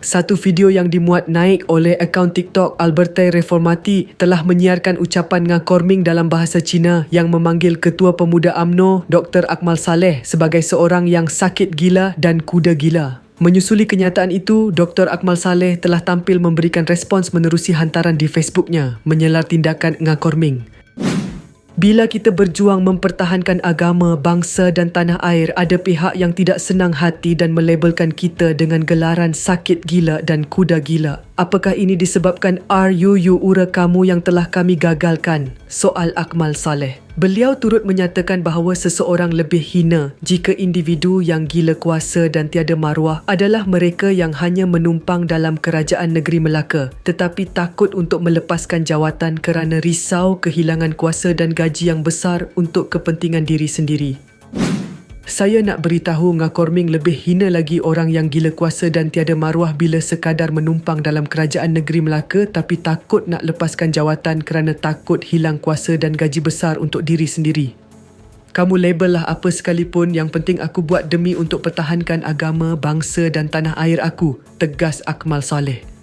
Satu video yang dimuat naik oleh akaun TikTok Albertai Reformati telah menyiarkan ucapan ngakorming dalam bahasa Cina yang memanggil Ketua Pemuda UMNO Dr. Akmal Saleh sebagai seorang yang sakit gila dan kuda gila. Menyusuli kenyataan itu, Dr. Akmal Saleh telah tampil memberikan respons menerusi hantaran di Facebooknya menyelar tindakan ngakorming. Bila kita berjuang mempertahankan agama, bangsa dan tanah air, ada pihak yang tidak senang hati dan melabelkan kita dengan gelaran sakit gila dan kuda gila. Apakah ini disebabkan RUU ura kamu yang telah kami gagalkan? Soal Akmal Saleh. Beliau turut menyatakan bahawa seseorang lebih hina jika individu yang gila kuasa dan tiada maruah adalah mereka yang hanya menumpang dalam kerajaan negeri Melaka tetapi takut untuk melepaskan jawatan kerana risau kehilangan kuasa dan gaji yang besar untuk kepentingan diri sendiri. Saya nak beritahu ngakorming lebih hina lagi orang yang gila kuasa dan tiada maruah bila sekadar menumpang dalam kerajaan negeri Melaka tapi takut nak lepaskan jawatan kerana takut hilang kuasa dan gaji besar untuk diri sendiri. Kamu label lah apa sekalipun, yang penting aku buat demi untuk pertahankan agama, bangsa dan tanah air aku, tegas Akmal Saleh.